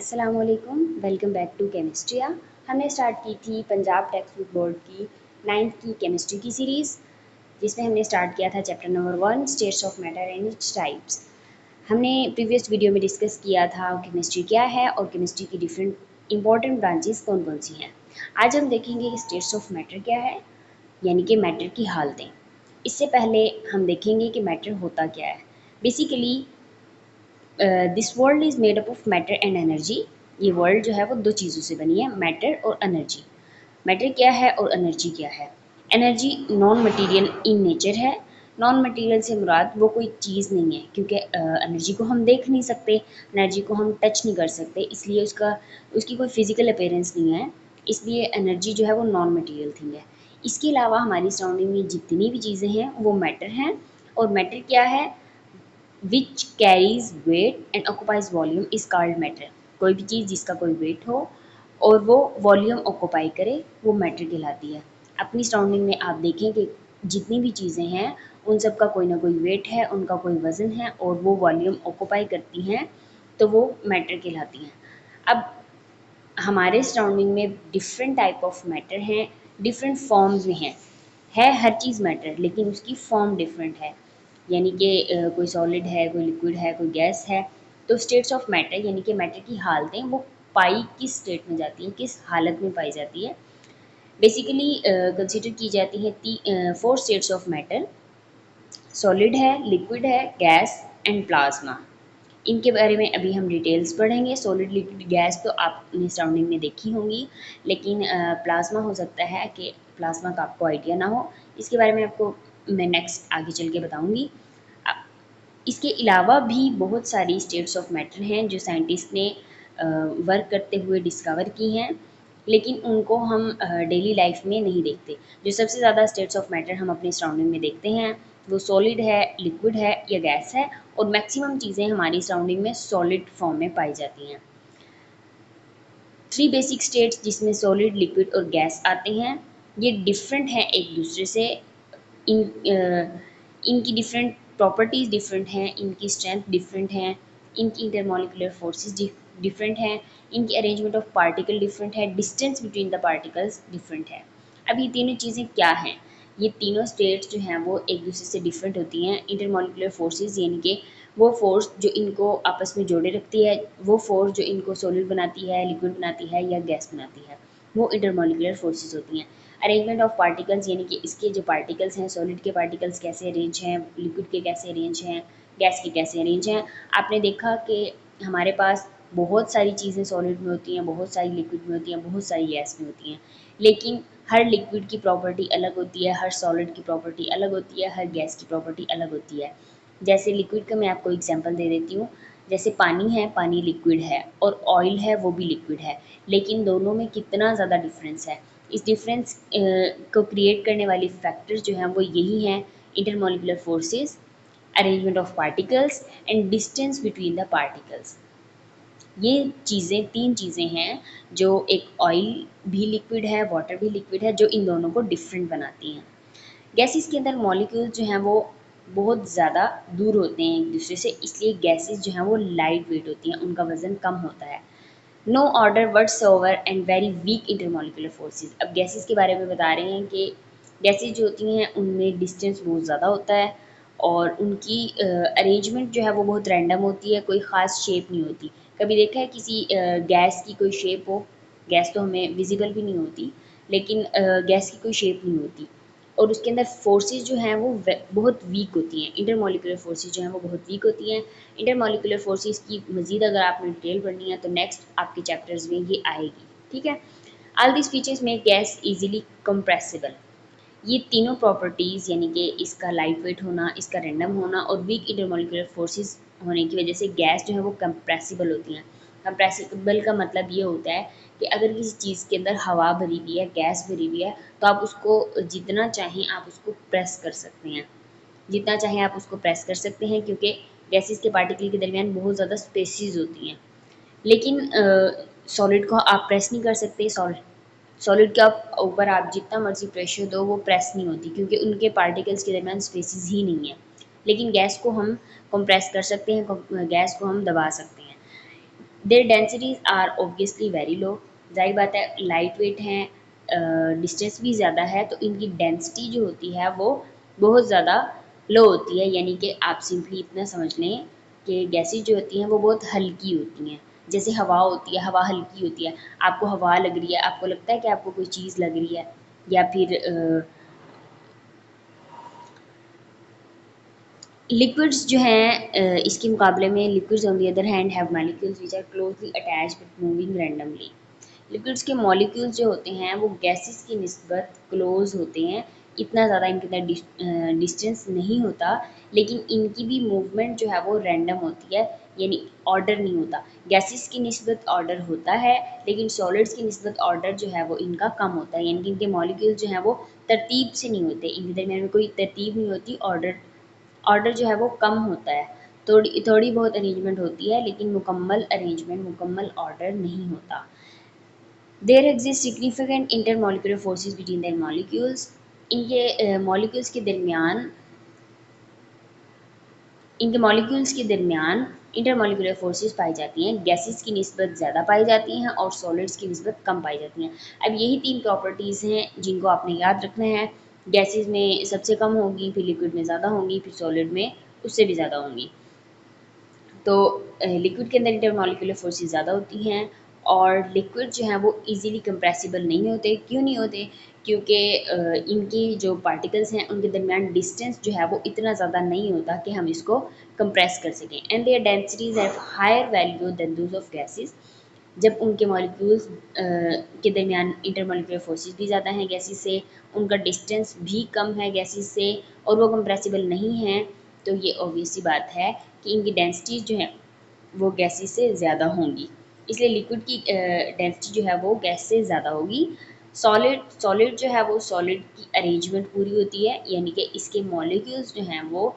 अस्सलामुअलैकुम, welcome back to केमिस्ट्रिया। हमने start की थी पंजाब टेक्स्ट बुक बोर्ड की 9th की केमिस्ट्री की सीरीज़, जिसमें हमने स्टार्ट किया था chapter number 1 states of matter and its types. हमने प्रीवियस वीडियो में डिस्कस किया था केमिस्ट्री क्या है और केमिस्ट्री की डिफरेंट इंपॉर्टेंट ब्रांचेस कौन कौन सी हैं। आज हम देखेंगे कि स्टेट्स ऑफ मैटर क्या है, यानी कि मैटर की हालतें। इससे पहले हम देखेंगे कि मैटर होता क्या है। Basically this world is made up of matter and energy. ये वर्ल्ड जो है वो दो चीज़ों से बनी है, मैटर और एनर्जी। मैटर क्या है और एनर्जी क्या है? Energy non material in nature है। नॉन मटेरियल से मुराद वो कोई चीज़ नहीं है, क्योंकि एनर्जी को हम देख नहीं सकते, एनर्जी को हम टच नहीं कर सकते, इसलिए उसकी कोई फिजिकल अपेयरेंस नहीं है। इसलिए एनर्जी जो है वो नॉन मटेरियल थिंग है। इसके अलावा हमारी सराउंडिंग में जितनी भी चीज़ें हैं वो मैटर हैं। और मैटर क्या है? Which carries weight and occupies volume is called matter. कोई भी चीज़ जिसका कोई वेट हो और वो वॉल्यूम ऑक्यूपाई करे, वो मैटर कहलाती है। अपनी सराउंडिंग में आप देखें कि जितनी भी चीज़ें हैं उन सब का कोई ना कोई वेट है, उनका कोई वज़न है और वो वॉल्यूम ऑक्यूपाई करती हैं, तो वो मैटर कहलाती हैं। अब हमारे सराउंडिंग में डिफरेंट टाइप ऑफ मैटर हैं, डिफरेंट फॉर्म्स में है हर चीज़ मैटर, लेकिन उसकी फॉर्म डिफरेंट है। यानी कि कोई सॉलिड है, कोई लिक्विड है, कोई गैस है। तो स्टेट्स ऑफ मैटर यानी कि मैटर की हालतें वो पाई किस स्टेट में जाती हैं, किस हालत में पाई जाती है। बेसिकली कंसिडर की जाती हैं 4 स्टेट्स ऑफ मैटर। सॉलिड है, लिक्विड है, गैस एंड प्लाज्मा। इनके बारे में अभी हम डिटेल्स पढ़ेंगे। सॉलिड, लिक्विड, गैस तो आपने सराउंडिंग में देखी होंगी, लेकिन प्लाज्मा हो सकता है कि प्लाज्मा का आपको आइडिया ना हो। इसके बारे में आपको मैं नेक्स्ट आगे चल के बताऊंगी। इसके अलावा भी बहुत सारी स्टेट्स ऑफ मैटर हैं जो साइंटिस्ट ने वर्क करते हुए डिस्कवर की हैं, लेकिन उनको हम डेली लाइफ में नहीं देखते। जो सबसे ज़्यादा स्टेट्स ऑफ मैटर हम अपनी सराउंडिंग में देखते हैं वो सॉलिड है, लिक्विड है या गैस है, और मैक्सिमम चीज़ें हमारी सराउंडिंग में सॉलिड फॉर्म में पाई जाती हैं। 3 बेसिक स्टेट्स जिसमें सॉलिड, लिक्विड और गैस आते हैं, ये डिफरेंट हैं एक दूसरे से। इनकी डिफरेंट प्रॉपर्टीज़ डिफरेंट हैं, इनकी स्ट्रेंथ डिफरेंट हैं, इनकी इंटरमॉलिकुलर फोर्सेस डिफरेंट हैं, इनकी अरेंजमेंट ऑफ पार्टिकल डिफरेंट है, distance between the particles different है। अब ये तीनों चीज़ें क्या हैं? ये तीनों स्टेट्स जो हैं वो एक दूसरे से डिफरेंट होती हैं। इंटरमॉलिकुलर फोर्सेस यानी कि वो फोर्स जो इनको आपस में जोड़े रखती है, वो फोर्स जो इनको सॉलिड बनाती है, लिक्विड बनाती है या गैस बनाती है, वो इंटरमॉलिकुलर फोर्सेस होती हैं। अरेंजमेंट ऑफ पार्टिकल्स यानी कि इसके जो पार्टिकल्स हैं, सॉलिड के पार्टिकल्स कैसे अरेंज हैं, लिक्विड के कैसे अरेंज हैं, गैस के कैसे अरेंज हैं। आपने देखा कि हमारे पास बहुत सारी चीज़ें सॉलिड में होती हैं, बहुत सारी लिक्विड में होती हैं, बहुत सारी गैस में होती हैं, लेकिन हर लिक्विड की प्रॉपर्टी अलग होती है, हर सॉलिड की प्रॉपर्टी अलग होती है, हर गैस की प्रॉपर्टी अलग होती है। जैसे लिक्विड का मैं आपको एग्जांपल दे देती हूँ। जैसे पानी है, पानी लिक्विड है, और ऑयल है वो भी लिक्विड है, लेकिन दोनों में कितना ज़्यादा डिफरेंस है। इस डिफरेंस को क्रिएट करने वाली फैक्टर्स जो हैं वो यही हैं: intermolecular forces, arrangement of particles and distance between the particles. ये चीज़ें, तीन चीज़ें हैं जो एक ऑयल भी लिक्विड है, वाटर भी लिक्विड है, जो इन दोनों को डिफरेंट बनाती हैं। गैसेस के अंदर मॉलिक्यूल्स जो हैं वो बहुत ज़्यादा दूर होते हैं एक दूसरे से, इसलिए गैसेस जो हैं वो लाइट वेट होती हैं, उनका वज़न कम होता है। No order whatsoever and very weak intermolecular forces. अब गैसेस के बारे में बता रहे हैं कि गैसेस जो होती हैं उनमें डिस्टेंस बहुत ज़्यादा होता है, और उनकी अरेंजमेंट जो है वो बहुत रैंडम होती है, कोई ख़ास शेप नहीं होती। कभी देखा है किसी गैस की कोई शेप हो? गैस तो हमें विजिबल भी नहीं होती, लेकिन गैस की कोई शेप नहीं होती, और उसके अंदर फोर्सेस जो हैं वो बहुत वीक होती हैं। इंटरमॉलिकुलर फोर्सेस जो हैं वो बहुत वीक होती हैं। इंटरमॉलिकुलर फोर्सेस की मज़ीद अगर आपने डिटेल पढ़नी है तो नेक्स्ट आपके चैप्टर्स में ये आएगी, ठीक है। All this features make gas easily compressible. ये तीनों प्रॉपर्टीज़ यानी कि इसका लाइट वेट होना, इसका रैंडम होना और वीक इंटरमॉलिकुलर फोर्सेस होने की वजह से गैस जो है वो कंप्रेसिबल होती हैं। कंप्रेसिबल का मतलब ये होता है कि अगर किसी चीज़ के अंदर हवा भरी हुई है, गैस भरी हुई है, तो आप उसको जितना चाहें आप उसको प्रेस कर सकते हैं, जितना चाहें आप उसको प्रेस कर सकते हैं, क्योंकि गैसेस के पार्टिकल के दरमियान बहुत ज़्यादा स्पेसिस होती हैं। लेकिन सॉलिड को आप प्रेस नहीं कर सकते। सॉलिड के ऊपर आप जितना मर्जी प्रेशर दो वो प्रेस नहीं होती, क्योंकि उनके पार्टिकल्स के दरमियान स्पेसिस ही नहीं है। लेकिन गैस को हम कंप्रेस कर सकते हैं, गैस को हम दबा सकते हैं। Their densities are obviously very low, जाहिर बात है लाइट वेट हैं, डिस्टेंस भी ज़्यादा है, तो इनकी डेंसिटी जो होती है वो बहुत ज़्यादा लो होती है। यानी कि आप सिंपली इतना समझ लें कि गैसेज जो होती हैं वो बहुत हल्की होती हैं। जैसे हवा होती है, हवा हल्की होती है, आपको हवा लग रही है, आपको लगता है कि आपको कोई चीज़ लग रही है, या फिर लिक्विड्स जो हैं इसके मुकाबले में liquids on the other hand have molecules which are closely attached but moving randomly. Liquids के मॉलिक्यूल्स जो होते हैं वो गैसेस की निस्बत क्लोज होते हैं, इतना ज़्यादा इनके अंदर डिस्टेंस नहीं होता, लेकिन इनकी भी मूवमेंट जो है वो रैंडम होती है, यानी ऑर्डर नहीं होता। गैसेस की निस्बत ऑर्डर होता है, लेकिन सॉलिड्स की निस्बत ऑर्डर जो है वो इनका कम होता है, यानी कि इनके मॉलिक्यूल्स जो हैं वो तरतीब से नहीं होते, इनके दरमियान में कोई तरतीब नहीं होती, ऑर्डर ऑर्डर जो है वो कम होता है। थोड़ी थोड़ी बहुत अरेंजमेंट होती है, लेकिन मुकम्मल अरेंजमेंट, मुकम्मल ऑर्डर नहीं होता। There exist significant intermolecular forces between their molecules. इनके मॉलिक्यूल्स के दरमियान इनके मॉलिक्यूल्स के दरमियान इंटरमॉलिक्यूलर फोर्सेस पाई जाती हैं। गैसेस की निस्बत ज़्यादा पाई जाती हैं और सॉलिड्स की निस्बत कम पाई जाती हैं। अब यही तीन प्रॉपर्टीज़ हैं जिनको आपने याद रखना है। गैसेस में सबसे कम होंगी, फिर लिक्विड में ज़्यादा होंगी, फिर सॉलिड में उससे भी ज़्यादा होंगी। तो लिक्विड के अंदर इंटरमॉलिक्यूलर फोर्सेस ज़्यादा होती हैं, और लिक्विड जो हैं वो इजीली कंप्रेसिबल नहीं होते। क्यों नहीं होते? क्योंकि इनकी जो पार्टिकल्स हैं उनके दरमियान डिस्टेंस जो है वो इतना ज़्यादा नहीं होता कि हम इसको कंप्रेस कर सकें। And their densities have higher value than those of gases. जब उनके मॉलिक्यूल्स के दरमियान इंटरमॉलिक्यूलर फोर्सेस भी ज़्यादा हैं गैसेस से, उनका डिस्टेंस भी कम है गैसेस से, और वो कंप्रेसिबल नहीं हैं, तो ये ऑब्वियस सी बात है कि इनकी डेंसिटीज जो है वो गैसेस से ज़्यादा होंगी। इसलिए लिक्विड की डेंसिटी जो है वो गैस से ज़्यादा होगी। सॉलिड सॉलिड जो है वो सॉलिड की अरेंजमेंट पूरी होती है, यानी कि इसके मॉलिक्यूल्स जो हैं वो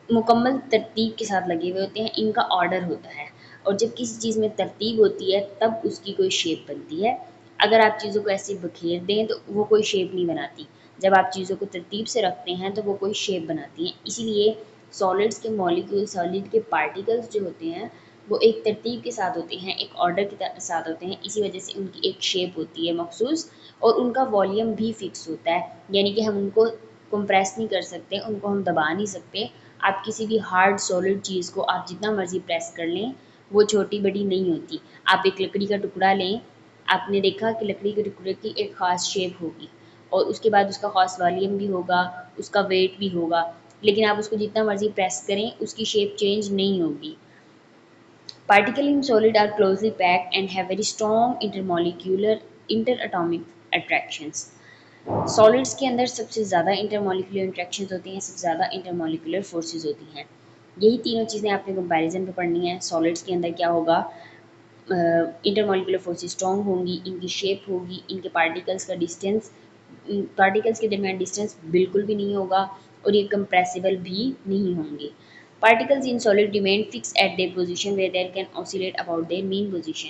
मुकम्मल तरतीब के साथ लगे हुए होते हैं, इनका ऑर्डर होता है। और जब किसी चीज़ में तरतीब होती है तब उसकी कोई शेप बनती है। अगर आप चीज़ों को ऐसे बखेर दें तो वो कोई शेप नहीं बनाती। जब आप चीज़ों को तरतीब से रखते हैं तो वो कोई शेप बनाती हैं। इसीलिए सॉलिड्स के मॉलिक्यूल, सॉलिड के पार्टिकल्स जो होते हैं वो एक तरतीब के साथ होते हैं, एक ऑर्डर के साथ होते हैं। इसी वजह से उनकी एक शेप होती है मखसूस, और उनका वॉल्यूम भी फिक्स होता है, यानी कि हम उनको कंप्रेस नहीं कर सकते, उनको हम दबा नहीं सकते। आप किसी भी हार्ड सॉलिड चीज़ को आप जितना मर्ज़ी प्रेस कर लें, वो छोटी बड़ी नहीं होती। आप एक लकड़ी का टुकड़ा लें, आपने देखा कि लकड़ी के टुकड़े की एक ख़ास शेप होगी, और उसके बाद उसका ख़ास वॉल्यूम भी होगा, उसका वेट भी होगा, लेकिन आप उसको जितना मर्ज़ी प्रेस करें उसकी शेप चेंज नहीं होगी। Particles in solid are closely packed and have very strong intermolecular interatomic attractions. Solids के अंदर सबसे ज़्यादा इंटरमॉलिकुलर इंट्रैक्शंस होती हैं, सबसे ज़्यादा इंटरमॉलिकुलर फोर्सेस होती हैं। यही तीनों चीज़ें आपने कंपैरिजन पे पढ़नी है। सॉलिड्स के अंदर क्या होगा, इंटरमॉलिकुलर फोर्सेस स्ट्रॉन्ग होंगी, इनकी शेप होगी, इनके पार्टिकल्स का डिस्टेंस, पार्टिकल्स के दरमियान डिस्टेंस बिल्कुल भी नहीं होगा, और ये कंप्रेसिबल भी नहीं होंगे। Particles in solid remain fix at their position where there can oscillate about their mean position.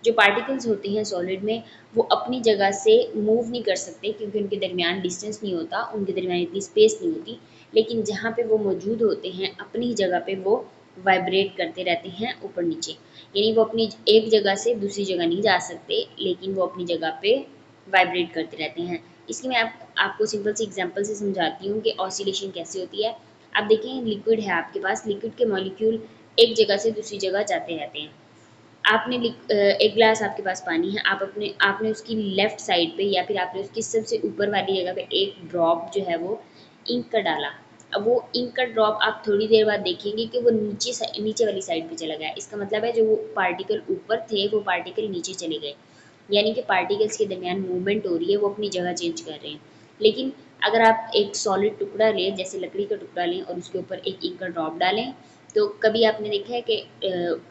जो पार्टिकल्स होते हैं सॉलिड में वो अपनी जगह से मूव नहीं कर सकते, क्योंकि उनके दरमियान डिस्टेंस नहीं होता, उनके दरमियान इतनी स्पेस नहीं होती, लेकिन जहाँ पे वो मौजूद होते हैं अपनी जगह पे वो वाइब्रेट करते रहते हैं ऊपर नीचे। यानी वो अपनी एक जगह से दूसरी जगह नहीं जा सकते, लेकिन वो अपनी जगह पे वाइब्रेट करते रहते हैं। इसकी मैं आपको सिंपल सी एग्जांपल से समझाती हूँ कि ऑसिलेशन कैसे होती है। आप देखें लिक्विड है आपके पास, लिक्विड के मॉलिक्यूल एक जगह से दूसरी जगह जाते रहते हैं। एक ग्लास आपके पास पानी है, आपने उसकी लेफ्ट साइड पे या फिर आपने उसकी सबसे ऊपर वाली जगह पे एक ड्रॉप जो है वो इंक का डाला। अब वो इंक का ड्रॉप आप थोड़ी देर बाद देखेंगे कि वो नीचे वाली साइड पे चला गया। इसका मतलब है जो वो पार्टिकल ऊपर थे वो पार्टिकल नीचे चले गए, यानी कि पार्टिकल्स के दरमियान मूवमेंट हो रही है, वो अपनी जगह चेंज कर रहे हैं। लेकिन अगर आप एक सॉलिड टुकड़ा लें, जैसे लकड़ी का टुकड़ा लें, और उसके ऊपर एक इंक का ड्रॉप डालें, तो कभी आपने देखा है कि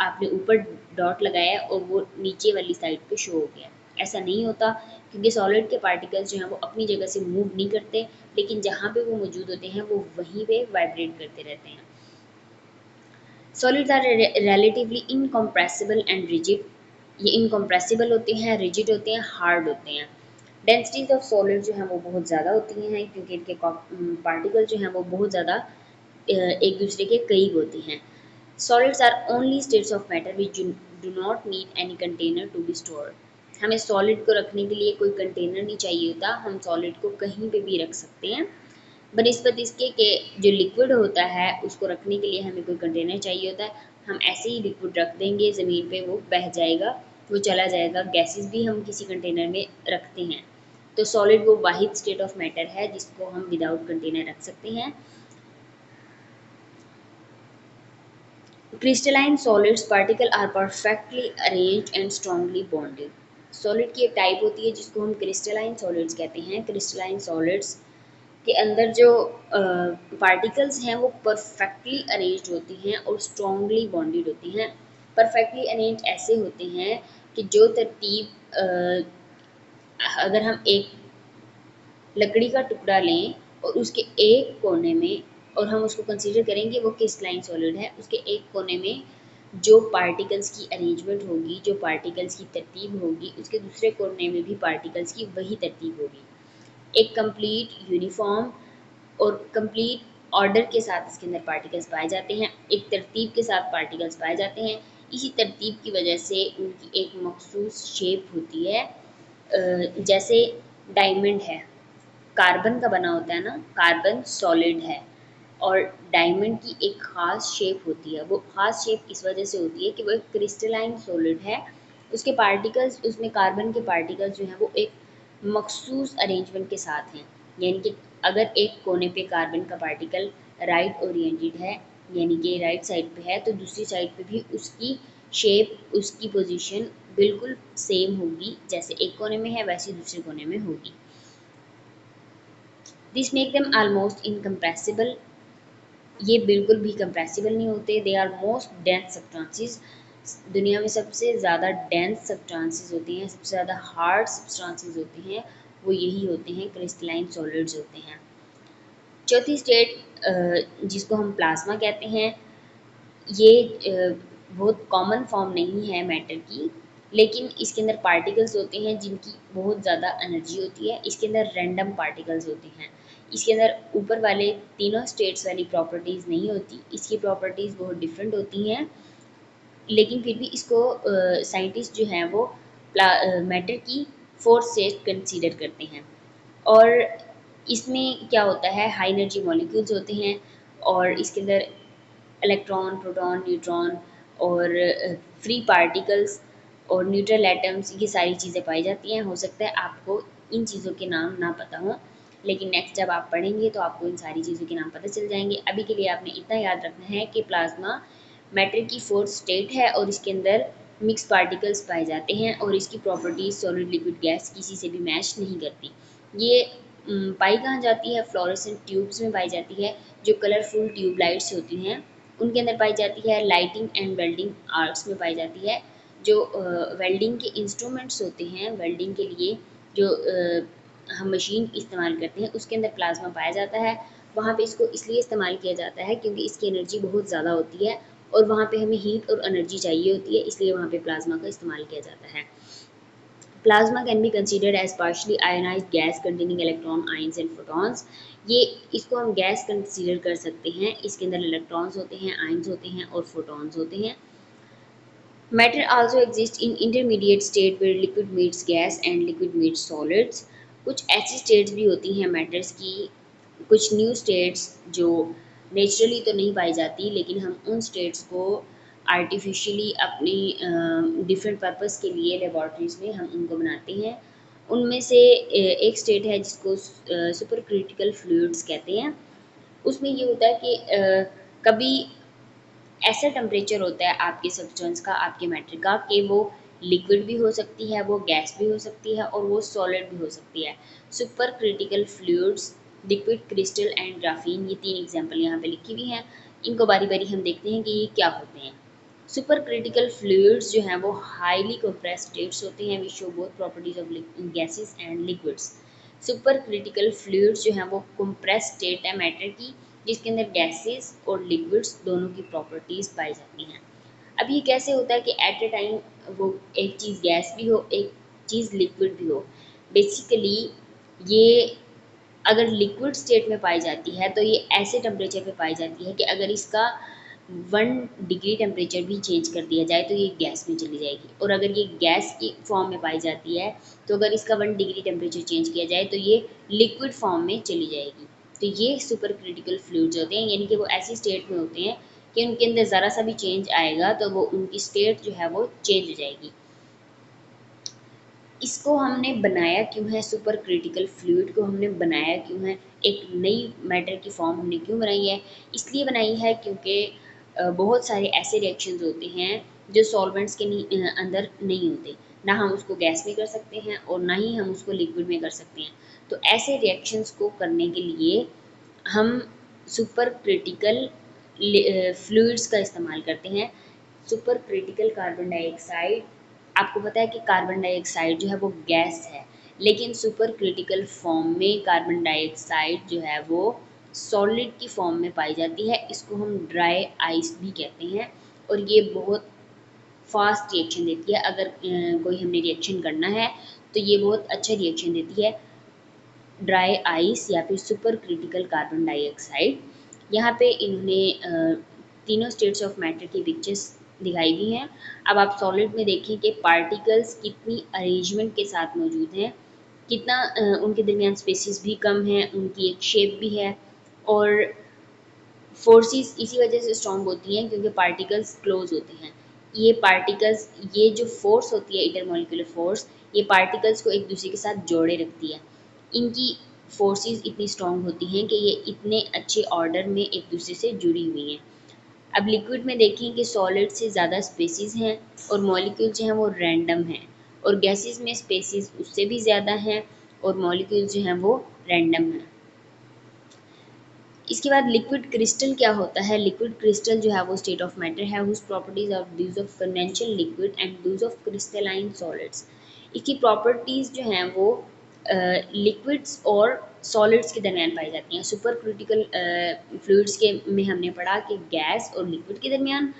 आपने ऊपर डॉट लगाया है और वो नीचे वाली साइड पे शो हो गया? ऐसा नहीं होता, क्योंकि सॉलिड के पार्टिकल्स जो हैं वो अपनी जगह से मूव नहीं करते, लेकिन जहाँ पे वो मौजूद होते हैं वो वहीं पे वाइब्रेट करते रहते हैं। Solids are relatively incompressible and rigid. ये इनकम्प्रेसिबल होते हैं, रिजिड होते हैं, हार्ड होते हैं। डेंसिटीज ऑफ सॉलिड जो हैं वो बहुत ज़्यादा होती हैं, क्योंकि इनके पार्टिकल जो हैं वो बहुत ज़्यादा एक दूसरे के करीब होती हैं। Solids are only states of matter which do not need any container to be stored. हमें सॉलिड को रखने के लिए कोई कंटेनर नहीं चाहिए होता, हम सॉलिड को कहीं पे भी रख सकते हैं। बनस्पत इसके कि जो लिक्विड होता है उसको रखने के लिए हमें कोई कंटेनर चाहिए होता है। हम ऐसे ही लिक्विड रख देंगे ज़मीन पे, वो बह जाएगा, वो चला जाएगा। गैसेस भी हम किसी कंटेनर में रखते हैं। तो सॉलिड वो वाहिद स्टेट ऑफ मैटर है जिसको हम विदाउट कंटेनर रख सकते हैं। Crystalline solids particle are perfectly arranged and strongly bonded. Solid की एक टाइप होती है जिसको हम क्रिस्टलाइन सॉलिड्स कहते हैं। क्रिस्टलाइन सॉलिड्स के अंदर जो पार्टिकल्स हैं वो परफेक्टली अरेंज्ड होती हैं और स्ट्रांगली बॉन्डेड होती हैं। परफेक्टली अरेंज ऐसे होते हैं कि जो तरतीब अगर हम एक लकड़ी का टुकड़ा लें और उसके एक कोने में, और हम उसको कंसीडर करेंगे वो क्रिस्टलाइन सॉलिड है, उसके एक कोने में जो पार्टिकल्स की अरेंजमेंट होगी, जो पार्टिकल्स की तरतीब होगी, उसके दूसरे कोने में भी पार्टिकल्स की वही तरतीब होगी। एक कंप्लीट यूनिफॉर्म और कंप्लीट ऑर्डर के साथ इसके अंदर पार्टिकल्स पाए जाते हैं, एक तरतीब के साथ पार्टिकल्स पाए जाते हैं। इसी तरतीब की वजह से उनकी एक मखसूस शेप होती है। जैसे डायमंड है, कार्बन का बना होता है ना, कार्बन सॉलिड है और डायमंड की एक ख़ास शेप होती है। वो ख़ास शेप इस वजह से होती है कि वो एक क्रिस्टलाइन सॉलिड है। उसके पार्टिकल्स, उसमें कार्बन के पार्टिकल्स जो हैं वो एक मखसूस अरेंजमेंट के साथ हैं। यानी कि अगर एक कोने पे कार्बन का पार्टिकल राइट ओरिएंटेड है, यानी कि राइट साइड पे है, तो दूसरी साइड पे भी उसकी शेप, उसकी पोजीशन बिल्कुल सेम होगी। जैसे एक कोने में है वैसे दूसरे कोने में होगी। This make them almost incompressible. ये बिल्कुल भी कंप्रेसिबल नहीं होते। They are most dense substances. दुनिया में सबसे ज़्यादा डेंस सब्सटेंसेस होती हैं, सबसे ज़्यादा हार्ड सब्सटेंसेस होते हैं, वो यही होते हैं, क्रिस्टलाइन सॉलिड्स होते हैं। चौथी स्टेट जिसको हम प्लाज्मा कहते हैं, ये बहुत कॉमन फॉर्म नहीं है मैटर की, लेकिन इसके अंदर पार्टिकल्स होते हैं जिनकी बहुत ज़्यादा एनर्जी होती है। इसके अंदर रैंडम पार्टिकल्स होते हैं। इसके अंदर ऊपर वाले तीनों स्टेट्स वाली प्रॉपर्टीज़ नहीं होती, इसकी प्रॉपर्टीज़ बहुत डिफरेंट होती हैं। लेकिन फिर भी इसको साइंटिस्ट जो हैं वो मैटर की फोर्थ स्टेट कंसीडर करते हैं। और इसमें क्या होता है, हाई एनर्जी मॉलिक्यूल्स होते हैं और इसके अंदर इलेक्ट्रॉन, प्रोटॉन, न्यूट्रॉन और फ्री पार्टिकल्स और न्यूट्रल एटम्स, ये सारी चीज़ें पाई जाती हैं। हो सकता है आपको इन चीज़ों के नाम ना पता हों, लेकिन नेक्स्ट जब आप पढ़ेंगे तो आपको इन सारी चीज़ों के नाम पता चल जाएंगे। अभी के लिए आपने इतना याद रखना है कि प्लाज्मा मैटर की फोर्थ स्टेट है और इसके अंदर मिक्स पार्टिकल्स पाए जाते हैं और इसकी प्रॉपर्टीज सॉलिड, लिक्विड, गैस किसी से भी मैच नहीं करती। ये पाई कहाँ जाती है? फ्लोरेसेंट ट्यूब्स में पाई जाती है, जो कलरफुल ट्यूबलाइट्स होती हैं उनके अंदर पाई जाती है। लाइटिंग एंड वेल्डिंग आर्ट्स में पाई जाती है। जो वेल्डिंग के इंस्ट्रूमेंट्स होते हैं, वेल्डिंग के लिए जो हम मशीन इस्तेमाल करते हैं, उसके अंदर प्लाज्मा पाया जाता है। वहाँ पे इसको इसलिए इस्तेमाल किया जाता है क्योंकि इसकी एनर्जी बहुत ज़्यादा होती है और वहाँ पे हमें हीट और एनर्जी चाहिए होती है, इसलिए वहाँ पे प्लाज्मा का इस्तेमाल किया जाता है। Plasma can be considered as partially ionised gas containing electron, ions and photons. ये इसको हम गैस कंसीडर कर सकते हैं। इसके अंदर इलेक्ट्रॉन्स होते हैं, आयंस होते हैं और फोटॉन्स होते हैं। Matter also exist in intermediate state where liquid meets gas and liquid meets solids. कुछ ऐसी स्टेट्स भी होती हैं मैटर्स की, कुछ न्यू स्टेट्स जो नेचुरली तो नहीं पाई जाती, लेकिन हम उन स्टेट्स को आर्टिफिशियली अपनी डिफरेंट पर्पस के लिए लेबॉर्ट्रीज में हम उनको बनाते हैं। उनमें से एक स्टेट है जिसको सुपर क्रिटिकल फ्लूइड्स कहते हैं। उसमें ये होता है कि कभी ऐसा टेम्परेचर होता है आपके सब्सटेंस का, आपके मैटर का, कि वो लिक्विड भी हो सकती है, वो गैस भी हो सकती है और वो सॉलिड भी हो सकती है। Super critical fluids, liquid, crystal and graphene, ये तीन एग्जांपल यहाँ पे लिखी हुई हैं। इनको बारी बारी हम देखते हैं कि ये क्या होते हैं। सुपर क्रिटिकल फ्लूइड्स जो हैं वो हाईली कंप्रेस्ड स्टेट्स होते हैं which show both properties of gases and liquids. Super critical fluids जो हैं वो कंप्रेस्ड स्टेट है मैटर की, जिसके अंदर गैसेस और लिक्विड्स दोनों की प्रॉपर्टीज पाई जाती हैं। अब ये कैसे होता है कि एट ए टाइम वो एक चीज़ गैस भी हो, एक चीज़ लिक्विड भी हो? बेसिकली ये अगर लिक्विड स्टेट में पाई जाती है तो ये ऐसे टेम्परेचर पे पाई जाती है कि अगर इसका 1 डिग्री टेम्परेचर भी चेंज कर दिया जाए तो ये गैस में चली जाएगी, और अगर ये गैस की फॉर्म में पाई जाती है तो अगर इसका 1 डिग्री टेम्परेचर चेंज किया जाए तो ये लिक्विड फॉर्म में चली जाएगी। तो ये सुपर क्रिटिकल फ्लूइड्स होते हैं, यानी कि वो ऐसी स्टेट में होते हैं कि उनके अंदर ज़रा सा भी चेंज आएगा तो वो उनकी स्टेट जो है वो चेंज हो जाएगी। इसको हमने बनाया क्यों है, सुपर क्रिटिकल फ्लूइड को हमने बनाया क्यों है, एक नई मैटर की फॉर्म हमने क्यों बनाई है? इसलिए बनाई है क्योंकि बहुत सारे ऐसे रिएक्शंस होते हैं जो सॉल्वेंट्स के अंदर नहीं होते, ना हम उसको गैस में कर सकते हैं और ना ही हम उसको लिक्विड में कर सकते हैं। तो ऐसे रिएक्शंस को करने के लिए हम सुपर क्रिटिकल फ्लूइड्स का इस्तेमाल करते हैं। सुपर क्रिटिकल कार्बन डाइऑक्साइड, आपको पता है कि कार्बन डाइऑक्साइड जो है वो गैस है, लेकिन सुपर क्रिटिकल फॉर्म में कार्बन डाइऑक्साइड जो है वो सॉलिड की फॉर्म में पाई जाती है। इसको हम ड्राई आइस भी कहते हैं, और ये बहुत फास्ट रिएक्शन देती है। अगर कोई हमने रिएक्शन करना है तो ये बहुत अच्छा रिएक्शन देती है, ड्राई आइस या फिर सुपर क्रिटिकल कार्बन डाइऑक्साइड। यहाँ पे इन्होंने तीनों स्टेट्स ऑफ मैटर की पिक्चर्स दिखाई दी हैं। अब आप सॉलिड में देखें कि पार्टिकल्स कितनी अरेंजमेंट के साथ मौजूद हैं, कितना उनके दरमियान स्पेसिस भी कम है, उनकी एक शेप भी है, और फोर्सेस इसी वजह से स्ट्रॉन्ग होती हैं क्योंकि पार्टिकल्स क्लोज होते हैं। ये पार्टिकल्स, ये जो फोर्स होती है इंटरमोलिकुलर फोर्स, ये पार्टिकल्स को एक दूसरे के साथ जोड़े रखती है। इनकी फोर्सेस इतनी स्ट्रॉन्ग होती हैं कि ये इतने अच्छे ऑर्डर में एक दूसरे से जुड़ी हुई हैं। अब लिक्विड में देखें कि सॉलिड से ज़्यादा स्पेसिस हैं और मॉलिक्यूल जो हैं वो रैंडम हैं, और गैसेस में स्पेसिस उससे भी ज़्यादा हैं और मॉलिक्यूल जो हैं वो रैंडम हैं। इसके बाद लिक्विड क्रिस्टल क्या होता है? लिक्विड क्रिस्टल जो है वो स्टेट ऑफ मैटर है whose properties are those of conventional liquid and those of crystalline solids. इसकी प्रॉपर्टीज़ जो हैं वो लिक्विड्स और सॉलिड्स के दरमियान पाई जाती हैं। सुपर क्रिटिकल फ्लूइड्स के में हमने पढ़ा कि गैस और लिक्विड के दरमियान,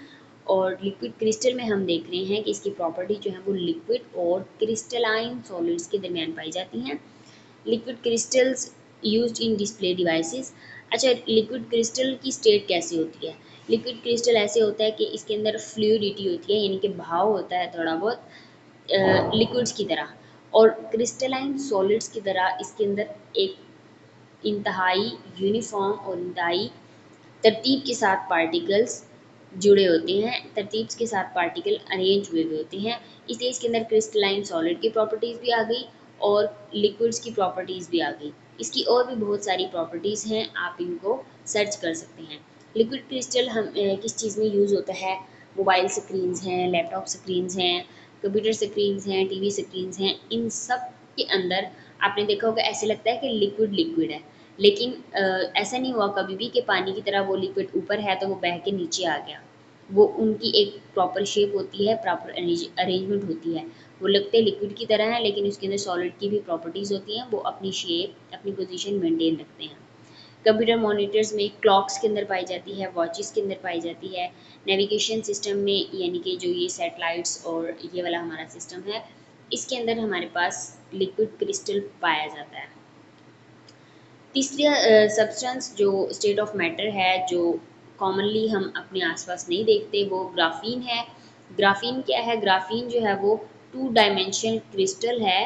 और लिक्विड क्रिस्टल में हम देख रहे हैं कि इसकी प्रॉपर्टी जो है वो लिक्विड और क्रिस्टलाइन सॉलिड्स के दरमियान पाई जाती हैं। Liquid crystals used in display devices. अच्छा, लिक्विड क्रिस्टल की स्टेट कैसी होती है? लिक्विड क्रिस्टल ऐसे होता है कि इसके अंदर फ्लूइडिटी होती है, यानी कि भाव होता है थोड़ा बहुत लिक्विड्स की तरह, और क्रिस्टलाइन सॉलिड्स की तरह इसके अंदर एक इंतहाई यूनिफॉर्म और इंतहाई तरतीब के साथ पार्टिकल्स जुड़े होते हैं, तरतीब के साथ पार्टिकल अरेंज हुए हुए होते हैं। इसलिए इसके अंदर क्रिस्टलाइन सॉलिड की प्रॉपर्टीज़ भी आ गई और लिक्विड्स की प्रॉपर्टीज़ भी आ गई। इसकी और भी बहुत सारी प्रॉपर्टीज़ हैं, आप इनको सर्च कर सकते हैं। लिक्विड क्रिस्टल हम किस चीज़ में यूज़ होता है? मोबाइल स्क्रीन्स हैं, लैपटॉप स्क्रीन्स हैं, कंप्यूटर स्क्रीन्स हैं, टीवी स्क्रीन्स हैं, इन सब के अंदर आपने देखा होगा ऐसे लगता है कि लिक्विड लिक्विड है, लेकिन ऐसा नहीं हुआ कभी भी कि पानी की तरह वो लिक्विड ऊपर है तो वो बह के नीचे आ गया। वो उनकी एक प्रॉपर शेप होती है, प्रॉपर अरेंजमेंट होती है। वो लगते लिक्विड की तरह हैं लेकिन उसके अंदर सॉलिड की भी प्रॉपर्टीज़ होती हैं, वो अपनी शेप, अपनी पोजीशन मेंटेन रखते हैं। कंप्यूटर मॉनिटर्स में क्लॉक्स के अंदर पाई जाती है, वॉचेस के अंदर पाई जाती है। नेविगेशन सिस्टम में, यानी कि जो ये सैटेलाइट्स और ये वाला हमारा सिस्टम है, इसके अंदर हमारे पास लिक्विड क्रिस्टल पाया जाता है। तीसरा सब्सटेंस जो स्टेट ऑफ मैटर है, जो कॉमनली हम अपने आसपास नहीं देखते, वो ग्राफीन है। ग्राफीन क्या है? ग्राफीन जो है वो 2 डायमेंशनल क्रिस्टल है।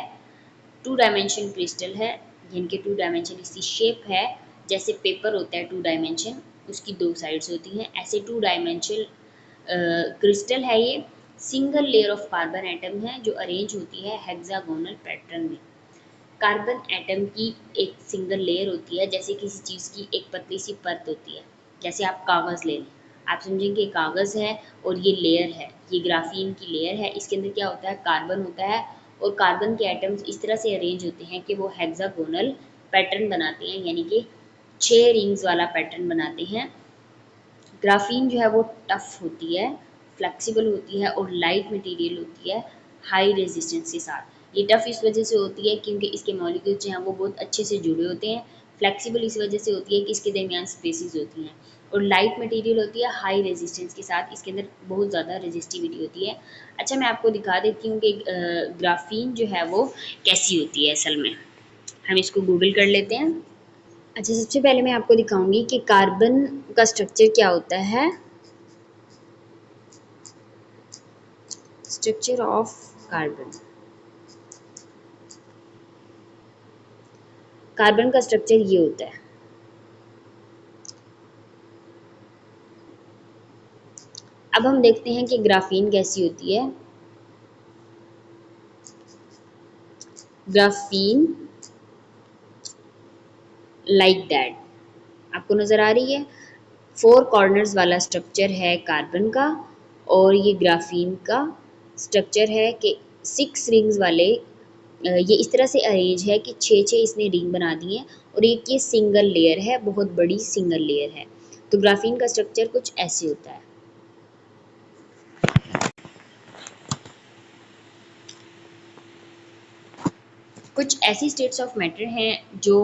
2 डायमेंशन क्रिस्टल है, जिनके 2 डायमेंशन इसकी शेप है जैसे पेपर होता है 2 डायमेंशन, उसकी 2 साइड्स होती हैं, ऐसे 2 डायमेंशनल क्रिस्टल है ये। Single layer of carbon atom है जो अरेंज होती है हेक्सागोनल पैटर्न में। कार्बन एटम की एक सिंगल लेयर होती है, जैसे किसी चीज़ की एक पतली सी परत होती है। जैसे आप कागज़ ले लें, आप समझेंगे कागज़ है और ये लेयर है, ये ग्राफीन की लेयर है। इसके अंदर क्या होता है? कार्बन होता है, और कार्बन के एटम्स इस तरह से अरेंज होते हैं कि वो हेक्सागोनल पैटर्न बनाते हैं, यानी कि 6 रिंग्स वाला पैटर्न बनाते हैं। ग्राफीन जो है वो टफ होती है, फ्लेक्सिबल होती है और लाइट मटेरियल होती है, हाई रेजिस्टेंस के साथ। ये टफ इस वजह से होती है क्योंकि इसके मॉलिक्यूल्स जो हैं वो बहुत अच्छे से जुड़े होते हैं। फ्लेक्सिबल इस वजह से होती है कि इसके दरमियान स्पेसिस होती हैं, और लाइट मटेरियल होती है हाई रेजिस्टेंस के साथ, इसके अंदर बहुत ज़्यादा रेजिस्टिविटी होती है। अच्छा, मैं आपको दिखा देती हूँ कि ग्राफीन जो है वो कैसी होती है असल में। हम इसको गूगल कर लेते हैं। अच्छा, सबसे पहले मैं आपको दिखाऊंगी कि कार्बन का स्ट्रक्चर क्या होता है। Structure of carbon. कार्बन का स्ट्रक्चर ये होता है। अब हम देखते हैं कि ग्राफीन कैसी होती है। ग्राफीन लाइक दैट, आपको नज़र आ रही है। 4 कॉर्नर्स वाला स्ट्रक्चर है कार्बन का, और ये ग्राफीन का स्ट्रक्चर है कि 6 रिंग्स वाले, ये इस तरह से अरेंज है कि 6-6 इसने रिंग बना दी हैं, और एक ये सिंगल लेयर है, बहुत बड़ी सिंगल लेयर है। तो ग्राफीन का स्ट्रक्चर कुछ ऐसे होता है। कुछ ऐसी स्टेट्स ऑफ मैटर हैं जो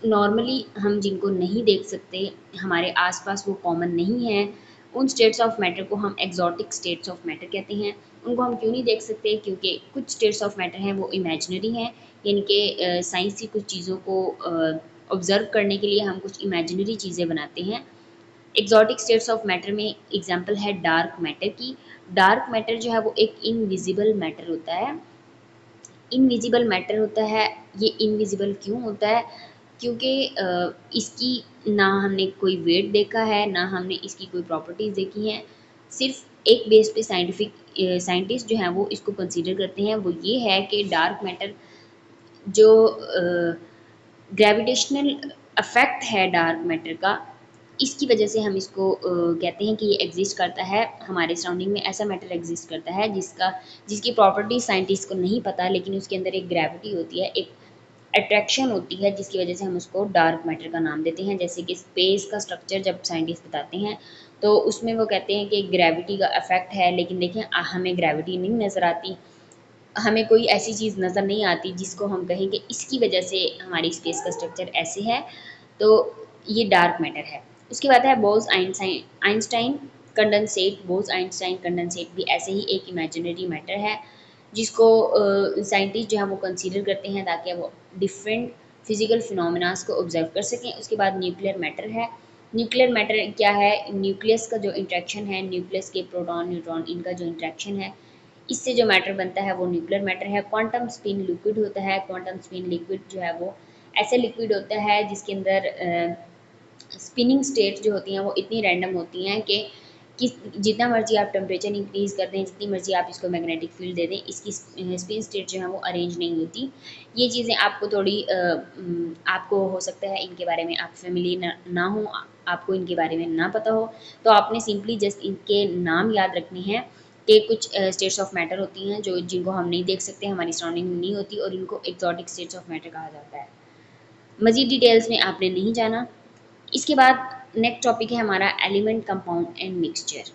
नॉर्मली हम जिनको नहीं देख सकते, हमारे आसपास वो कॉमन नहीं है, उन स्टेट्स ऑफ मैटर को हम एग्जॉटिक स्टेट्स ऑफ मैटर कहते हैं। उनको हम क्यों नहीं देख सकते? क्योंकि कुछ स्टेट्स ऑफ मैटर हैं वो इमेजिनरी हैं, यानी कि साइंस की कुछ चीज़ों को ऑब्जर्व करने के लिए हम कुछ इमेजिनरी चीज़ें बनाते हैं। एग्जॉटिक स्टेट्स ऑफ मैटर में एग्जांपल है डार्क मैटर की। डार्क मैटर जो है वो एक इनविजिबल मैटर होता है। इनविजिबल मैटर होता है। ये इनविजिबल क्यों होता है? क्योंकि इसकी ना हमने कोई वेट देखा है, ना हमने इसकी कोई प्रॉपर्टीज़ देखी हैं। सिर्फ एक बेस पे साइंटिस्ट जो हैं वो इसको कंसीडर करते हैं, वो ये है कि डार्क मैटर जो ग्रेविटेशनल अफेक्ट है डार्क मैटर का, इसकी वजह से हम इसको कहते हैं कि ये एग्जिस्ट करता है। हमारे सराउंडिंग में ऐसा मैटर एग्जिस्ट करता है जिसकी प्रॉपर्टी साइंटिस्ट को नहीं पता, लेकिन उसके अंदर एक ग्रेविटी होती है, एक अट्रैक्शन होती है, जिसकी वजह से हम उसको डार्क मैटर का नाम देते हैं। जैसे कि स्पेस का स्ट्रक्चर जब साइंटिस्ट बताते हैं तो उसमें वो कहते हैं कि ग्रेविटी का इफेक्ट है, लेकिन देखें हमें ग्रेविटी नहीं नज़र आती, हमें कोई ऐसी चीज़ नज़र नहीं आती जिसको हम कहें कि इसकी वजह से हमारी स्पेस का स्ट्रक्चर ऐसे है, तो ये डार्क मैटर है। उसके बाद है बोज आइंस्टाइन कंडेंसेट। बोज आइंस्टाइन कंडेंसेट भी ऐसे ही एक इमेजिनरी मैटर है, जिसको साइंटिस्ट जो है वो कंसीडर करते हैं ताकि वो डिफरेंट फिजिकल फिनोमिनास को ऑब्जर्व कर सकें। उसके बाद न्यूक्लियर मैटर है। न्यूक्लियर मैटर क्या है? न्यूक्लियस का जो इंट्रैक्शन है, न्यूक्लियस के प्रोटॉन न्यूट्रॉन इनका जो इंट्रैक्शन है, इससे जो मैटर बनता है वो न्यूक्लियर मैटर है। क्वांटम स्पिन लिक्विड होता है। क्वांटम स्पिन लिक्विड जो है वो ऐसे लिक्विड होता है जिसके अंदर स्पिनिंग स्टेट जो होती हैं वो इतनी रैंडम होती हैं कि जितना मर्जी आप टेम्परेचर इंक्रीज़ कर दें, जितनी मर्जी आप इसको मैग्नेटिक फील्ड दे दें, इसकी स्पिन स्टेट जो है वो अरेंज नहीं होती। ये चीज़ें आपको थोड़ी आपको हो सकता है इनके बारे में आप फेमिलियर ना हो, आपको इनके बारे में ना पता हो, तो आपने सिंपली जस्ट इनके नाम याद रखने हैं कि कुछ स्टेट्स ऑफ मैटर होती हैं जो जिनको हम नहीं देख सकते, हमारी सराउंडिंग में नहीं होती, और इनको एक्जॉटिक स्टेट्स ऑफ मैटर कहा जाता है। मज़ीद डिटेल्स में आपने नहीं जाना। इसके बाद नेक्स्ट टॉपिक है हमारा element, compound and mixture.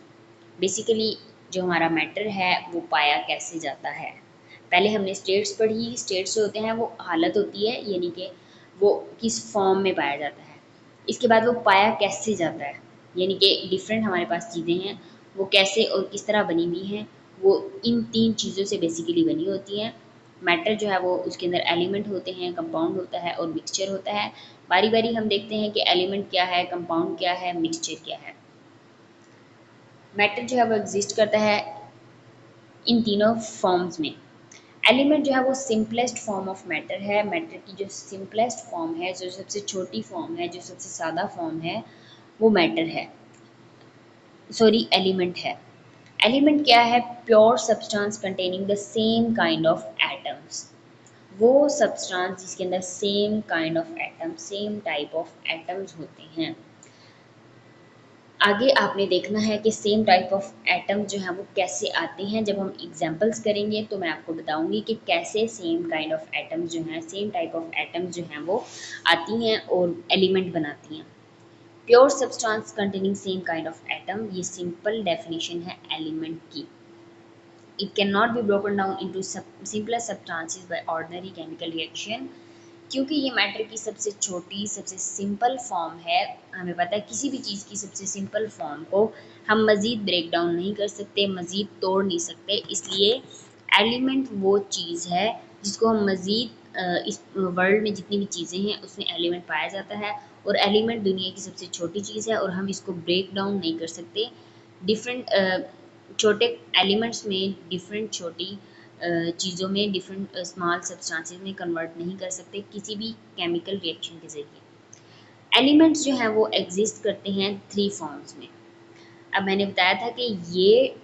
Basically जो हमारा मैटर है वो पाया कैसे जाता है। पहले हमने स्टेट्स पढ़ी। स्टेट्स जो होते हैं वो हालत होती है, यानी कि वो किस फॉर्म में पाया जाता है। इसके बाद वो पाया कैसे जाता है, यानी कि डिफरेंट हमारे पास चीज़ें हैं, वो कैसे और किस तरह बनी हुई हैं, वो इन 3 चीज़ों से बेसिकली बनी होती हैं। मैटर जो है वो उसके अंदर एलिमेंट होते हैं, कंपाउंड होता है और मिक्सचर होता है। बारी बारी हम देखते हैं कि एलिमेंट क्या है, कंपाउंड क्या है, मिक्सचर क्या है। मैटर जो है वो एग्जिस्ट करता है इन तीनों फॉर्म्स में। एलिमेंट जो है वो सिंपलेस्ट फॉर्म ऑफ मैटर है। मैटर की जो सिंपलेस्ट फॉर्म है, जो सबसे छोटी फॉर्म है, जो सबसे सादा फॉर्म है, वो मैटर है, सॉरी एलिमेंट है। एलिमेंट क्या है? Pure substance containing the same kind of atoms. वो सब्सटेंस जिसके अंदर same kind of atom, same type of atoms होते हैं। आगे आपने देखना है कि सेम टाइप ऑफ एटम जो हैं वो कैसे आते हैं। जब हम एग्जांपल्स करेंगे तो मैं आपको बताऊंगी कि कैसे सेम काइंड ऑफ एटम्स जो हैं, सेम टाइप ऑफ एटम्स जो हैं वो आती हैं और एलिमेंट बनाती हैं। Pure substance containing same kind of atom, ये सिंपल डेफिनेशन है एलिमेंट की। It cannot be broken down into simpler substances by ordinary chemical reaction। क्योंकि ये मैटर की सबसे छोटी, सबसे सिंपल फॉर्म है। हमें पता है किसी भी चीज़ की सबसे सिंपल फॉर्म को हम मज़ीद ब्रेक डाउन नहीं कर सकते, मज़ीद तोड़ नहीं सकते। इसलिए एलिमेंट वो चीज़ है जिसको हम मज़ीद इस वर्ल्ड में जितनी भी चीज़ें हैं उसमें एलिमेंट पाया जाता है, और एलिमेंट दुनिया की सबसे छोटी चीज़ है और हम इसको ब्रेक डाउन नहीं कर सकते। डिफरेंट छोटे एलिमेंट्स में डिफरेंट छोटी चीज़ों में डिफरेंट स्मॉल सब्सटेंसेस में कन्वर्ट नहीं कर सकते किसी भी केमिकल रिएक्शन के ज़रिए। एलिमेंट्स जो हैं वो एग्जिस्ट करते हैं थ्री फॉर्म्स में। अब मैंने बताया था कि ये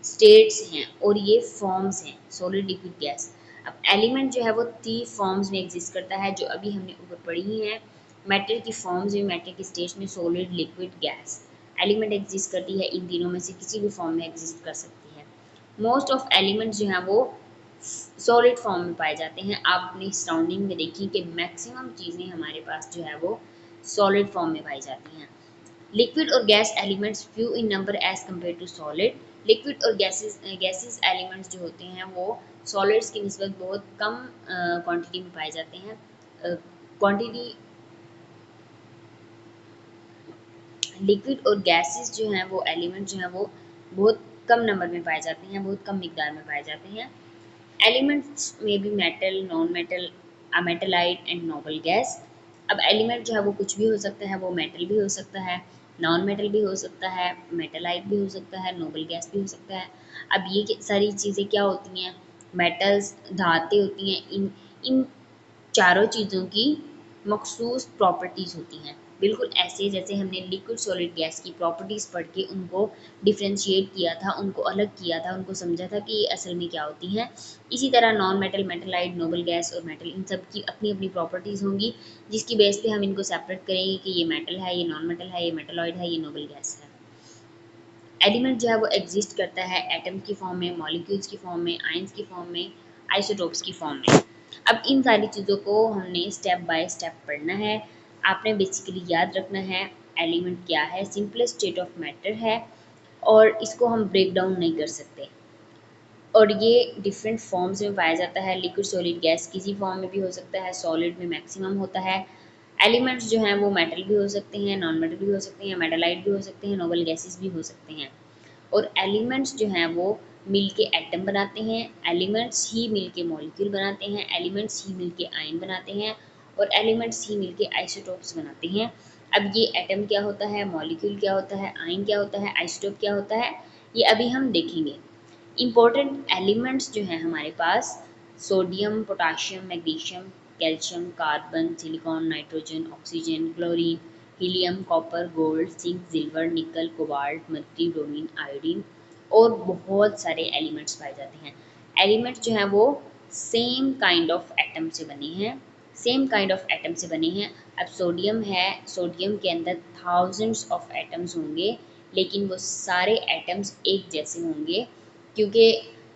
स्टेट्स हैं और ये फॉर्म्स हैं, सॉलिड लिक्विड गैस। अब एलिमेंट जो है वो थ्री फॉर्म्स में एग्जिस्ट करता है जो अभी हमने ऊपर पढ़ी ही है। मैटर की फॉर्म्स में, मैटर की स्टेट्स में, solid liquid gas. Element exist करती है इन तीनों में से किसी भी फॉर्म में एग्जिस्ट कर सकती है। मोस्ट ऑफ एलिमेंट्स जो हैं वो सॉलिड फॉर्म में पाए जाते हैं। आप अपनी सराउंडिंग में देखिए कि मैक्सिमम चीज़ें हमारे पास जो है वो सॉलिड फॉर्म में पाई जाती हैं। लिक्विड और gas elements few in number as compare to solid. Liquid और गैसेस एलिमेंट्स जो होते हैं वो सॉलिड्स की निस्बत बहुत कम क्वांटिटी में पाए जाते हैं। क्वांटिटी लिक्विड और गैसेस जो हैं वो एलिमेंट जो हैं वो बहुत कम नंबर में पाए जाते हैं, बहुत कम मिकदार में पाए जाते हैं। एलिमेंट्स में भी metal, non metal, metalloid and noble gas. अब एलिमेंट जो है वो कुछ भी हो सकता है, वो मेटल भी हो सकता है, नॉन मेटल भी हो सकता है, मेटेलाइट भी हो सकता है, नोबल गैस भी हो सकता है। अब ये सारी चीज़ें क्या होती हैं? मेटल्स, धातें होती हैं। इन इन चारों चीज़ों की मखसूस प्रॉपर्टीज़ होती हैं। बिल्कुल ऐसे जैसे हमने लिक्विड सॉलिड गैस की प्रॉपर्टीज़ पढ़ के उनको डिफ्रेंशिएट किया था, उनको अलग किया था, उनको समझा था कि ये असल में क्या होती हैं। इसी तरह नॉन मेटल, मेटेलाइट, नोबल गैस और मेटल, इन सब की अपनी अपनी प्रॉपर्टीज़ होंगी जिसकी बेस पे हम इनको सेपरेट करेंगे कि ये मेटल है, ये नॉन मेटल है, ये मेटेलॉइड है, ये नोबल गैस है। एलिमेंट जो है वो एग्जिस्ट करता है एटम की फॉर्म में, मॉलिक्यूल्स की फॉर्म में, आयंस की फॉर्म में, आइसोटोप्स की फॉर्म में। अब इन सारी चीज़ों को हमने स्टेप बाय स्टेप पढ़ना है। आपने बेसिकली याद रखना है एलिमेंट क्या है, सिंपलेस्ट स्टेट ऑफ मैटर है और इसको हम ब्रेक डाउन नहीं कर सकते। और ये डिफरेंट फॉर्म्स में पाया जाता है। लिक्विड, सॉलिड, गैस किसी फॉर्म में भी हो सकता है, सॉलिड में मैक्सिमम होता है। एलिमेंट्स जो हैं वो मेटल भी हो सकते हैं, नॉन मेटल भी हो सकते हैं, मेटालाइट भी हो सकते हैं, नोबल गैसेस भी हो सकते हैं। और एलिमेंट्स जो हैं वो मिल के एटम बनाते हैं, एलिमेंट्स ही मिल के मॉलिक्यूल बनाते हैं, एलिमेंट्स ही मिल के आयन बनाते हैं और एलिमेंट्स ही मिल के आइसोटोप्स बनाते हैं। अब ये एटम क्या होता है, मॉलिक्यूल क्या होता है, आयन क्या होता है, आइसोटोप क्या होता है, ये अभी हम देखेंगे। इम्पोर्टेंट एलिमेंट्स जो हैं हमारे पास sodium, potassium, magnesium, calcium, carbon, silicon, nitrogen, oxygen, chlorine, helium, copper, gold, zinc, silver, nickel, cobalt, mercury, bromine, iodine और बहुत सारे एलिमेंट्स पाए जाते हैं। एलिमेंट्स जो हैं वो सेम काइंड ऑफ एटम से बने हैं, सेम काइंड ऑफ एटम से बने हैं। अब सोडियम है, सोडियम के अंदर थाउजेंड्स ऑफ एटम्स होंगे लेकिन वो सारे एटम्स एक जैसे होंगे क्योंकि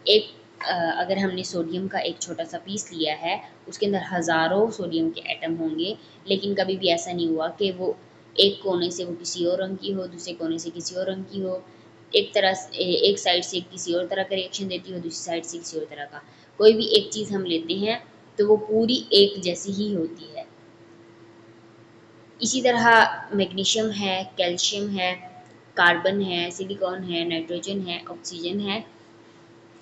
एक अगर हमने सोडियम का एक छोटा सा पीस लिया है उसके अंदर हज़ारों सोडियम के एटम होंगे लेकिन कभी भी ऐसा नहीं हुआ कि वो एक कोने से वो किसी और रंग की हो, दूसरे कोने से किसी और रंग की हो, एक तरह से एक साइड से किसी और तरह का रिएक्शन देती हो, दूसरी साइड से किसी और तरह का। कोई भी एक चीज़ हम लेते हैं तो वो पूरी एक जैसी ही होती है। इसी तरह मैग्नीशियम है, कैल्शियम है, कार्बन है, सिलिकॉन है, नाइट्रोजन है, ऑक्सीजन है।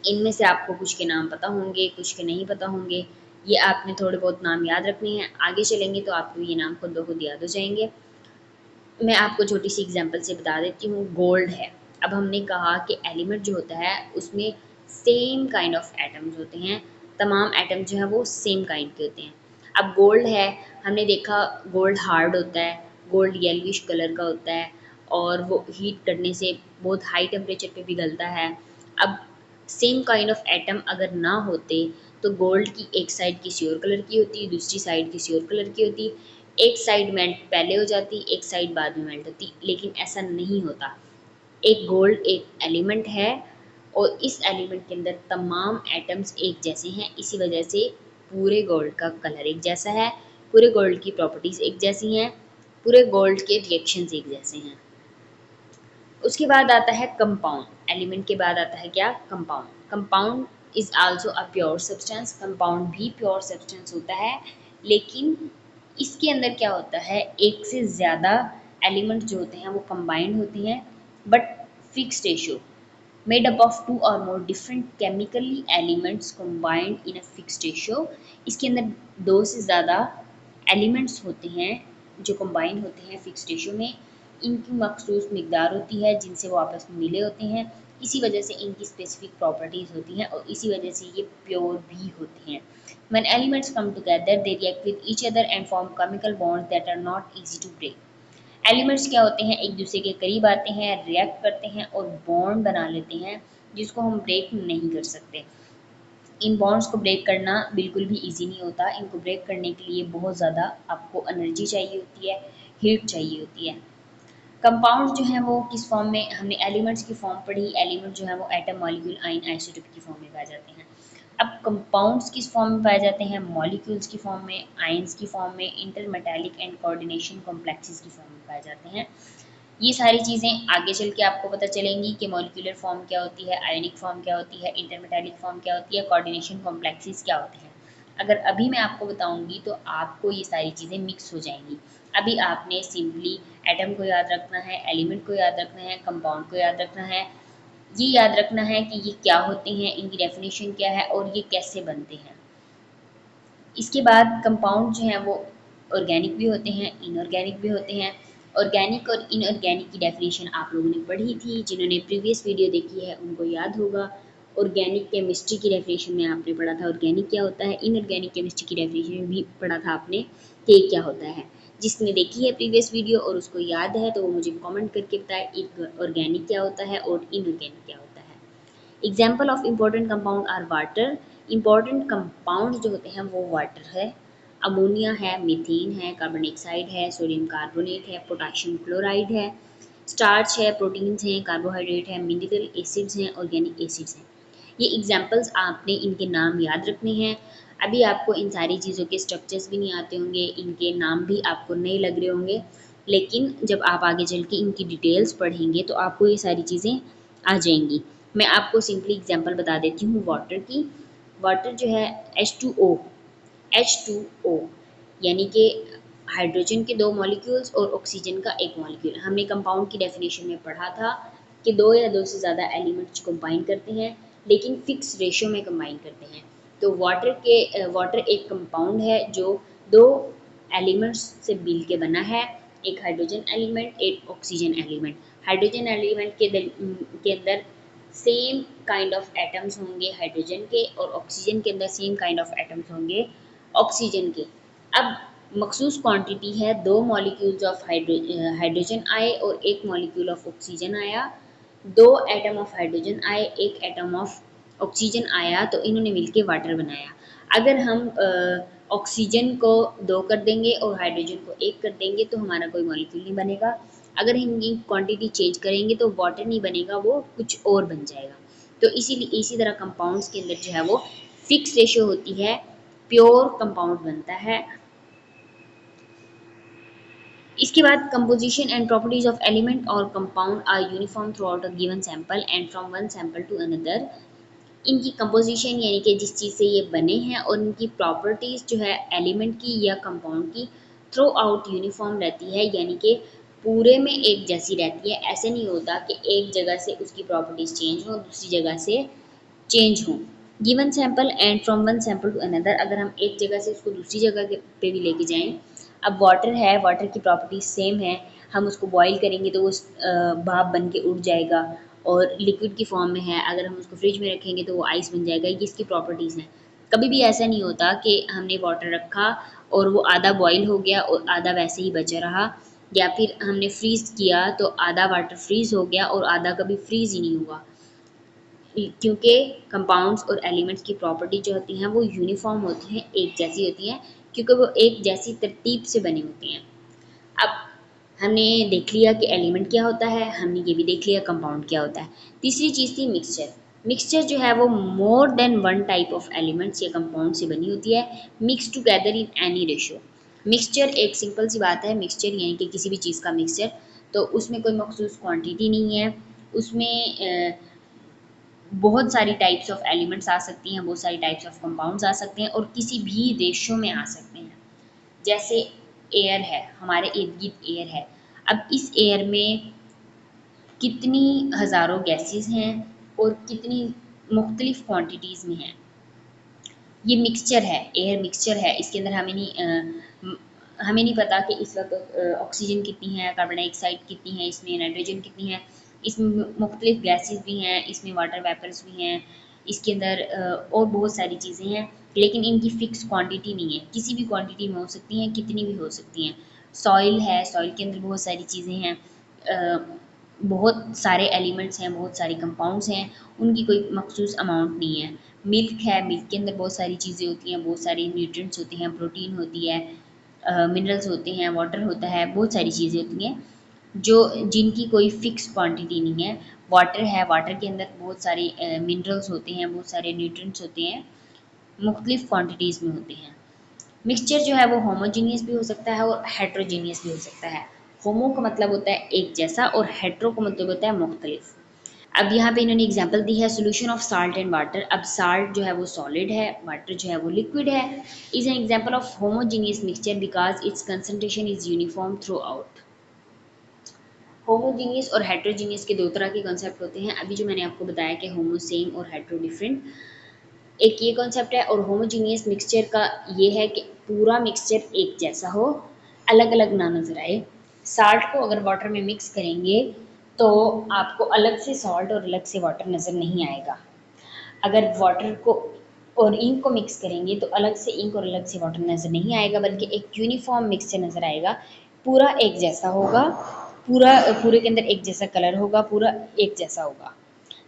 इनमें से आपको कुछ के नाम पता होंगे, कुछ के नहीं पता होंगे। ये आपने थोड़े बहुत नाम याद रखने हैं, आगे चलेंगे तो आपको ये नाम खुद ब खुद याद हो जाएंगे। मैं आपको छोटी सी एग्जांपल से बता देती हूँ। गोल्ड है। अब हमने कहा कि एलिमेंट जो होता है उसमें सेम काइंड ऑफ एटम्स होते हैं, तमाम एटम जो हैं वो सेम काइंड के होते हैं। अब गोल्ड है, हमने देखा गोल्ड हार्ड होता है, गोल्ड येलोइश कलर का होता है और वो हीट करने से बहुत हाई टेम्परेचर पे पिघलता है। अब सेम काइंड ऑफ एटम अगर ना होते तो गोल्ड की एक साइड किसी और कलर की होती, दूसरी साइड किसी और कलर की होती, एक साइड मेल्ट पहले हो जाती, एक साइड बाद में मेल्ट होती, लेकिन ऐसा नहीं होता। एक गोल्ड एक एलिमेंट है और इस एलिमेंट के अंदर तमाम एटम्स एक जैसे हैं, इसी वजह से पूरे गोल्ड का कलर एक जैसा है, पूरे गोल्ड की प्रॉपर्टीज़ एक जैसी हैं, पूरे गोल्ड के रिएक्शंस एक जैसे हैं। उसके बाद आता है कंपाउंड। एलिमेंट के बाद आता है क्या? Compound. Compound is also a pure substance. Compound भी प्योर सब्सटेंस होता है लेकिन इसके अंदर क्या होता है, एक से ज़्यादा एलिमेंट जो होते हैं वो कंबाइंड होती हैं but fixed ratio, made up of two or more different chemically elements combined in a fixed ratio। इसके अंदर दो से ज़्यादा एलिमेंट्स होते हैं जो कंबाइन होते हैं फिक्स्ड रेशियो में। इनकी मखसूस मिकदार होती है जिनसे वो आपस में मिले होते हैं, इसी वजह से इनकी स्पेसिफिक प्रॉपर्टीज़ होती हैं और इसी वजह से ये प्योर भी होते हैं। When elements come together, they react with each other and form chemical bonds that are not easy to break. Elements क्या होते हैं, एक दूसरे के करीब आते हैं, रिएक्ट करते हैं और बॉन्ड बना लेते हैं जिसको हम ब्रेक नहीं कर सकते। इन बॉन्ड्स को ब्रेक करना बिल्कुल भी ईजी नहीं होता। इनको ब्रेक करने के लिए बहुत ज़्यादा आपको एनर्जी चाहिए होती है, हीट चाहिए होती है। कंपाउंड जो हैं वो किस फॉर्म में, हमने एलिमेंट्स की फॉर्म पढ़ी। एलिमेंट जो है वो एटम, मॉलिक्यूल, आयन, आइसोटोप की फॉर्म में पाए जाते हैं। अब कंपाउंड्स किस फॉर्म में पाए जाते हैं, मॉलिक्यूल्स की फॉर्म में, आयंस की फॉर्म में, इंटरमेटालिक एंड कोऑर्डिनेशन कॉम्प्लेक्सेस की फॉर्म में पाए जाते हैं। ये सारी चीज़ें आगे चल के आपको पता चलेंगी कि मॉलिक्यूलर फॉर्म क्या होती है, आयनिक फॉर्म क्या होती है, इंटरमेटालिक फॉर्म क्या होती है, कोऑर्डिनेशन कॉम्प्लेक्सेस क्या होते हैं। अगर अभी मैं आपको बताऊंगी तो आपको ये सारी चीज़ें मिक्स हो जाएंगी। अभी आपने सिंपली एटम को याद रखना है, एलिमेंट को याद रखना है, कंपाउंड को याद रखना है। ये याद रखना है कि ये क्या होते हैं, इनकी डेफिनेशन क्या है और ये कैसे बनते हैं। इसके बाद कंपाउंड जो हैं वो ऑर्गेनिक भी होते हैं, इनऑर्गेनिक भी होते हैं। ऑर्गेनिक और इनऑर्गेनिक की डेफिनेशन आप लोगों ने पढ़ी थी, जिन्होंने प्रीवियस वीडियो देखी है उनको याद होगा। ऑर्गेनिक केमिस्ट्री की डेफिनेशन में आपने पढ़ा था ऑर्गेनिक क्या होता है, इनऑर्गेनिक केमिस्ट्री की डेफिनेशन में भी पढ़ा था आपने कि क्या होता है। जिसने देखी है प्रीवियस वीडियो और उसको याद है तो वो मुझे कमेंट करके बताए एक ऑर्गेनिक क्या होता है और इनऑर्गेनिक क्या होता है। Example of important compound are water. Important compound जो होते हैं वो वाटर है, अमोनिया है, मीथेन है, कार्बन डाइऑक्साइड है, सोडियम कार्बोनेट है, पोटाशियम क्लोराइड है, स्टार्च है, प्रोटीन्स हैं, कार्बोहाइड्रेट है, मिनरल एसिड्स हैं, ऑर्गेनिक एसिड्स हैं। ये एग्जाम्पल्स आपने इनके नाम याद रखने हैं। अभी आपको इन सारी चीज़ों के स्ट्रक्चर्स भी नहीं आते होंगे, इनके नाम भी आपको नहीं लग रहे होंगे, लेकिन जब आप आगे चल के इनकी डिटेल्स पढ़ेंगे तो आपको ये सारी चीज़ें आ जाएंगी। मैं आपको सिंपली एग्जांपल बता देती हूँ वाटर की। वाटर जो है H2O, H2O यानी कि हाइड्रोजन के दो मॉलिक्यूल्स और ऑक्सीजन का एक मॉलिक्यूल। हमने कंपाउंड की डेफिनेशन में पढ़ा था कि दो या दो से ज़्यादा एलिमेंट्स कंबाइन करते हैं लेकिन फिक्स रेशियो में कंबाइन करते हैं। तो वाटर एक कंपाउंड है जो दो एलिमेंट्स से मिल के बना है, एक हाइड्रोजन एलिमेंट, एक ऑक्सीजन एलिमेंट। हाइड्रोजन एलिमेंट के अंदर सेम काइंड ऑफ एटम्स होंगे हाइड्रोजन के और ऑक्सीजन के अंदर सेम काइंड ऑफ एटम्स होंगे ऑक्सीजन के। अब मखसूस क्वांटिटी है, दो मॉलिक्यूल्स ऑफ हाइड्रोजन आए और एक मॉलिक्यूल ऑफ ऑक्सीजन आया, दो एटम ऑफ हाइड्रोजन आए, एक एटम ऑफ ऑक्सीजन आया, तो इन्होंने मिलके वाटर बनाया। अगर हम ऑक्सीजन को दो कर देंगे और हाइड्रोजन को एक कर देंगे तो हमारा कोई मॉलिक्यूल नहीं बनेगा। अगर हम इनकी क्वांटिटी चेंज करेंगे तो वाटर नहीं बनेगा, वो कुछ और बन जाएगा। तो इसीलिए इसी तरह कंपाउंड्स के अंदर जो है वो फिक्स रेशियो होती है, प्योर कंपाउंड बनता है। इसके बाद composition and properties of element और compound are uniform throughout a given sample and from one sample to another. इनकी कंपोजिशन यानी कि जिस चीज़ से ये बने हैं और इनकी प्रॉपर्टीज़ जो है एलिमेंट की या कंपाउंड की थ्रू आउट यूनिफॉर्म रहती है, यानी कि पूरे में एक जैसी रहती है। ऐसे नहीं होता कि एक जगह से उसकी प्रॉपर्टीज़ चेंज हो दूसरी जगह से चेंज हो। Given sample and from one sample to another, अगर हम एक जगह से उसको दूसरी जगह पे भी लेके जाएं। अब वाटर है, वाटर की प्रॉपर्टीज सेम है, हम उसको बॉईल करेंगे तो वो भाप बन के उड़ जाएगा और लिक्विड की फॉर्म में है, अगर हम उसको फ्रिज में रखेंगे तो वो आइस बन जाएगा। ये इसकी प्रॉपर्टीज़ हैं। कभी भी ऐसा नहीं होता कि हमने वाटर रखा और वो आधा बॉईल हो गया और आधा वैसे ही बचा रहा, या फिर हमने फ्रीज़ किया तो आधा वाटर फ्रीज़ हो गया और आधा कभी फ्रीज़ ही नहीं हुआ। क्योंकि कंपाउंड्स और एलिमेंट्स की प्रॉपर्टी जो होती हैं वो यूनिफॉर्म होती हैं, एक जैसी होती हैं, क्योंकि वो एक जैसी तरतीब से बनी होती हैं। अब हमने देख लिया कि एलिमेंट क्या होता है, हमने ये भी देख लिया कंपाउंड क्या होता है। तीसरी चीज़ थी मिक्सचर। मिक्सचर जो है वो more than one type of elements या कंपाउंड से बनी होती है, mix together in any ratio. Mixture एक सिंपल सी बात है, मिक्सचर यानी कि किसी भी चीज़ का मिक्सचर, तो उसमें कोई मखसूस क्वांटिटी नहीं है, उसमें बहुत सारी टाइप्स ऑफ एलिमेंट्स आ सकती हैं, बहुत सारी टाइप्स ऑफ कंपाउंड्स आ सकते हैं और किसी भी रेशियो में आ सकते हैं। जैसे एयर है, हमारे इर्द गिर्द एयर है। अब इस एयर में कितनी हज़ारों गैसेस हैं और कितनी मुख्तलिफ क्वांटिटीज़ में हैं। ये मिक्सचर है, एयर मिक्सचर है, इसके अंदर हमें नहीं हमें नहीं पता कि इस वक्त ऑक्सीजन कितनी है, कार्बन डाइऑक्साइड कितनी है, इसमें नाइट्रोजन कितनी है, इसमें मुख्तलिफ गैसेस भी हैं, इसमें वाटर वेपर्स भी हैं, इसके अंदर और बहुत सारी चीज़ें हैं, लेकिन इनकी फ़िक्स क्वांटिटी नहीं है, किसी भी क्वांटिटी में हो सकती हैं, कितनी भी हो सकती हैं। सॉइल है, सॉइल के अंदर बहुत सारी चीज़ें हैं, बहुत सारे एलिमेंट्स हैं, बहुत सारे कंपाउंड्स हैं, उनकी कोई मखसूस अमाउंट नहीं है। मिल्क है, मिल्क के अंदर बहुत सारी चीज़ें होती हैं, बहुत सारे न्यूट्रिएंट्स होते हैं, प्रोटीन होती है, मिनरल्स होते हैं, वाटर होता है, बहुत सारी चीज़ें होती हैं जो जिनकी कोई फ़िक्स क्वांटिटी नहीं है। वाटर है, वाटर के अंदर बहुत सारे मिनरल्स होते हैं, बहुत सारे न्यूट्रिएंट्स होते हैं, मुख्तलिफ क्वांटिटीज़ में होते हैं। मिक्सचर जो है वो होमोजीनियस भी हो सकता है और हेट्रोजीनियस भी हो सकता है। होमो का मतलब होता है एक जैसा और हेट्रो का मतलब होता है मुख्तलिफ। अब यहाँ पे इन्होंने एग्जांपल दी है solution of salt and water. अब साल्ट जो है वो सॉलिड है, वाटर जो है वो लिक्विड है। Is an example of homogeneous mixture because it's concentration is uniform through out. Homogeneous और हेट्रोजीनियस के दो तरह के कॉन्सेप्ट होते हैं। अभी जो मैंने आपको बताया कि होमो सेम और हेट्रो डिफरेंट, एक ये कॉन्सेप्ट है। और होमोजीनियस मिक्सचर का ये है कि पूरा मिक्सचर एक जैसा हो, अलग अलग ना नज़र आए। साल्ट को अगर वाटर में मिक्स करेंगे तो आपको अलग से सॉल्ट और अलग से वाटर नज़र नहीं आएगा। अगर वाटर को और इंक को मिक्स करेंगे तो अलग से इंक और अलग से वाटर नज़र नहीं आएगा, बल्कि एक यूनिफॉर्म मिक्सचर नज़र आएगा। पूरा एक जैसा होगा, पूरे के अंदर एक जैसा कलर होगा, पूरा एक जैसा होगा।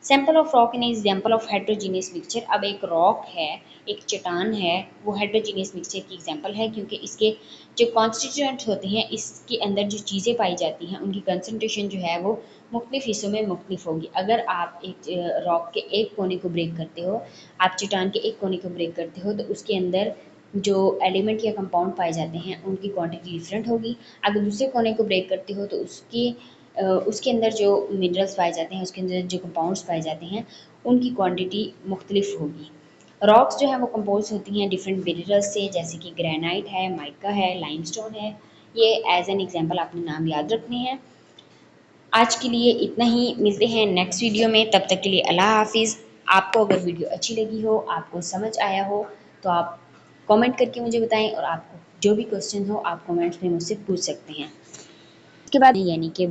Sample of rock in example of heterogeneous mixture. अब एक रॉक है, एक चट्टान है, वो हेट्रोजीनियस मिक्सचर की एग्जांपल है, क्योंकि इसके जो कॉन्स्टिट्यूएंट्स होते हैं, इसके अंदर जो चीज़ें पाई जाती हैं, उनकी कंसनट्रेशन जो है वो मुख्तलिफ हिस्सों में मुख्तलिफ होगी। अगर आप एक रॉक के एक कोने को ब्रेक करते हो, आप चट्टान के एक कोने को ब्रेक करते हो, तो उसके अंदर जो एलिमेंट या कंपाउंड पाए जाते हैं उनकी क्वांटिटी डिफरेंट होगी। अगर दूसरे कोने को ब्रेक करते हो तो उसके अंदर जो मिनरल्स पाए जाते हैं, उसके अंदर जो कंपाउंड्स पाए जाते हैं, उनकी क्वांटिटी मुख्तलिफ होगी। रॉक्स जो है वो कंपोज होती हैं डिफरेंट मिनरल्स से, जैसे कि ग्रेनाइट है, माइका है, लाइमस्टोन है। ये एज एन एग्जांपल आपने नाम याद रखने हैं। आज के लिए इतना ही, मिलते हैं नेक्स्ट वीडियो में, तब तक के लिए अल्लाह हाफिज़। आपको अगर वीडियो अच्छी लगी हो, आपको समझ आया हो, तो आप कमेंट करके मुझे बताएं, और आपको जो भी क्वेश्चन हो आप कमेंट्स में मुझसे पूछ सकते हैं। उसके बाद यानी कि